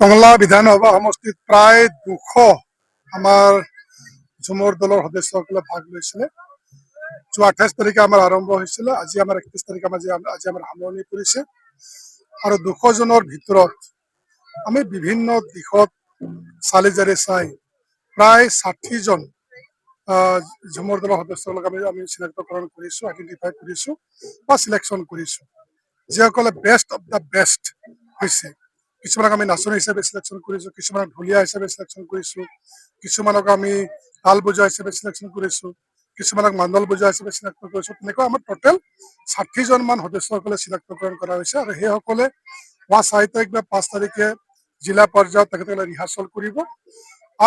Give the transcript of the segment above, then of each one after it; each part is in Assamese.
টংলা বিধানসভা সমষ্টিত প্ৰায় 200 আমাৰ ঝুমৰ দলৰ সদস্যসকলে ভাগ লৈছিলে। 28 তাৰিখে আমাৰ আৰম্ভ হৈছিলে, আজি আমাৰ 31 তাৰিখে আজি আমাৰ সামৰণি পৰিছে। আৰু 200 জনৰ ভিতৰত আমি বিভিন্ন দিশত চালি জাৰি চাই প্ৰায় 60 জন ঝুমৰ দলৰ সদস্যসকলক আমি চিনাক্তকৰণ কৰিছোঁ, আইডেণ্টিফাই কৰিছোঁ বা চিলেকশ্যন কৰিছোঁ, যিসকলে বেষ্ট অফ দ্য বেষ্ট হৈছে। কিছুমানক আমি নাচনী হিচাপে চিলেকশ্যন কৰিছোঁ, কিছুমানক ঢুলীয়া হিচাপে চিলেকশ্যন কৰিছোঁ, কিছুমানক আমি তাল বজোৱা হিচাপে চিলেকশ্যন কৰিছোঁ, কিছুমানক মান্দল বজোৱা হিচাপে চিনাক্ত কৰিছোঁ। তেনেকৈ আমাৰ টোটেল 60 জন মান সদস্যসকলে চিনাক্তকৰণ কৰা হৈছে। আৰু সেইসকলে 4 তাৰিখ বা 5 তাৰিখে জিলা পৰ্যায়ত তেখেতসকলে ৰিহাৰ্চল কৰিব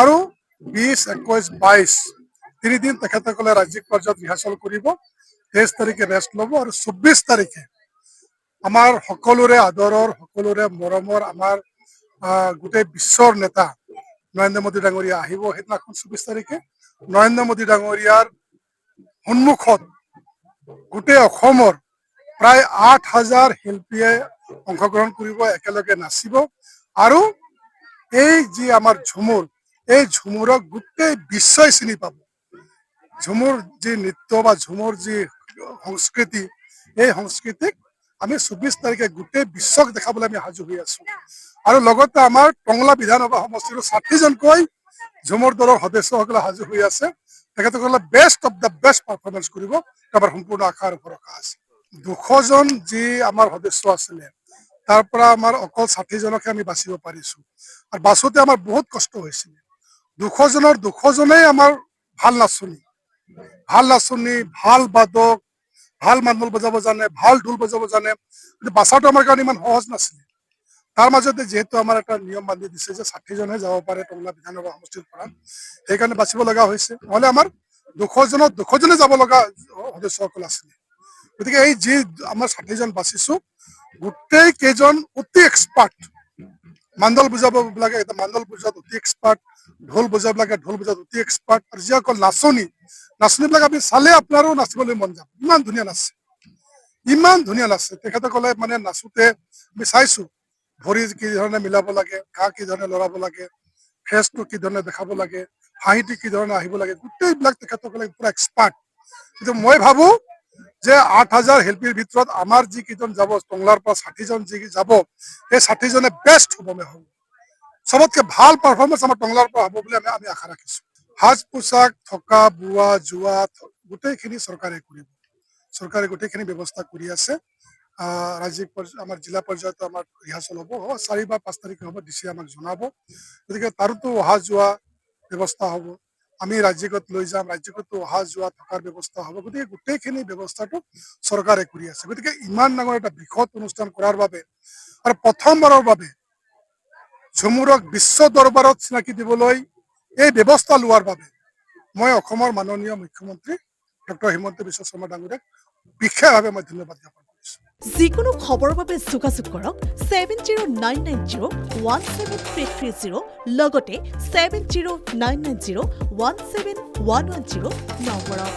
আৰু 20, 21, 22 তিনিদিন তেখেতসকলে ৰাজ্যিক পৰ্যায়ত ৰিহাৰ্চল কৰিব। 23 তাৰিখে ৰেষ্ট ল'ব আৰু 24 তাৰিখে আমাৰ সকলোৰে আদৰৰ, সকলোৰে মৰমৰ, আমাৰ গোটেই বিশ্বৰ নেতা নৰেন্দ্ৰ মোদী ডাঙৰীয়া আহিব। সেইদিনাখন 24 তাৰিখে নৰেন্দ্ৰ মোদী ডাঙৰীয়াৰ সন্মুখত গোটেই অসমৰ প্ৰায় 8,000 শিল্পীয়ে অংশগ্ৰহণ কৰিব, একেলগে নাচিব। আৰু এই যি আমাৰ ঝুমুৰ, এই ঝুমুৰক গোটেই বিশ্বই চিনি পাব। ঝুমুৰ যি নৃত্য বা ঝুমুৰ যি সংস্কৃতি, এই সংস্কৃতিক আমি 24 তাৰিখে গোটেই বিশ্বক দেখাবলৈ আমি সাজু হৈ আছো। আৰু লগতে আমাৰ টংলা বিধানসভা সমষ্টিৰ 60 জনকৈ ঝুমুৰ দলৰ সদস্যসকলে সাজু হৈ আছে। তেখেতসকলে best of the best performance কৰিব, আমাৰ সম্পূৰ্ণ আশা আৰু ভৰসা আছে। 200 জন যি আমাৰ সদস্য আছিলে, তাৰ পৰা আমাৰ অকল 60 জনকহে আমি বাচিব পাৰিছোঁ। আৰু বাছোতে আমাৰ বহুত কষ্ট হৈছিলে। 200 জনৰ 200 জনেই আমাৰ ভাল নাচনী, ভাল বাদক, ভাল মান্দল বজাব জানে, ভাল ঢোল বজাব জানে। কিন্তু বাচাটো আমাৰ কাৰণে ইমান সহজ নাছিলে। তাৰ মাজতে যিহেতু আমাৰ এটা নিয়ম বান্ধি দিছে যে 60 জনহে যাব পাৰে টংলা বিধানসভা সমষ্টিৰ পৰা, সেইকাৰণে বাচিব লগা হৈছে। নহ'লে আমাৰ 200 জনত 200 জনে যাব লগা সদস্যসকল আছিলে। গতিকে এই যি আমাৰ 60 জন বাচিছোঁ, গোটেই কেইজন অতি এক্সপাৰ্ট। মান্দল বজাব লাগে মান্দল বজোৱাত অতি এক্সপাৰ্ট, ঢোল বজাব লাগে ঢোল বজোৱাত অতি এক্সপাৰ্ট। আৰু যিসকল নাচনীবিলাক আপুনি চালে আপোনাৰো নাচিবলৈ মন যাব, ইমান ধুনীয়া নাচে, ইমান ধুনীয়া নাচে। তেখেতসকলে মানে নাচোতে আমি চাইছোঁ ভৰি কি ধৰণে মিলাব লাগে, গা কি ধৰণে লৰাব লাগে, ফেচটো কি ধৰণে দেখাব লাগে, হাঁহিটো কি ধৰণে আহিব লাগে, গোটেইবিলাক তেখেতসকলে পুৰা এক্সপাৰ্ট। কিন্তু মই ভাবোঁ যে 8,000 শিল্পীৰ ভিতৰত আমাৰ যিকেইজন যাব, টংলাৰ পৰা 60 জন যি যাব, সেই 60 জনে বেষ্ট হ'ব। চবতকে ভাল পাৰফৰ্মেঞ্চ আমাৰ টংলাৰ পৰা হ'ব বুলি আমি আশা ৰাখিছোঁ। সাজ পোছাক, থকা বোৱা যোৱা গোটেইখিনি চৰকাৰে কৰিব। চৰকাৰে গোটেইখিনি ব্যৱস্থা কৰি আছে। ৰাজ্যিক আমাৰ জিলা পৰ্যায়তো আমাৰ ৰিহাৰ্চল হ'ব 4 বা 5 তাৰিখে হ'ব, DC আমাক জনাব। গতিকে তাৰোতো অহা যোৱা ব্যৱস্থা হ'ব, আমি ৰাজ্যিকত লৈ যাম, ৰাজ্যিকতো অহা যোৱা থকাৰ ব্যৱস্থা হ'ব। গতিকে গোটেইখিনি ব্যৱস্থাটো চৰকাৰে কৰি আছে। গতিকে ইমান ডাঙৰ এটা বৃহৎ অনুষ্ঠান কৰাৰ বাবে আৰু প্ৰথমবাৰৰ বাবে ঝুমুৰক বিশ্ব দৰবাৰত চিনাকি দিবলৈ এই ব্যৱস্থা লোৱাৰ বাবে মই অসমৰ মাননীয় মুখ্যমন্ত্ৰী ডক্টৰ হিমন্ত বিশ্ব শৰ্মা ডাঙৰীয়াক বিশেষভাৱে মই ধন্যবাদ জ্ঞাপন কৰিছোঁ। যিকোনো খবৰৰ বাবে যোগাযোগ কৰক 7099017330 লগতে 7099017110 নম্বৰত।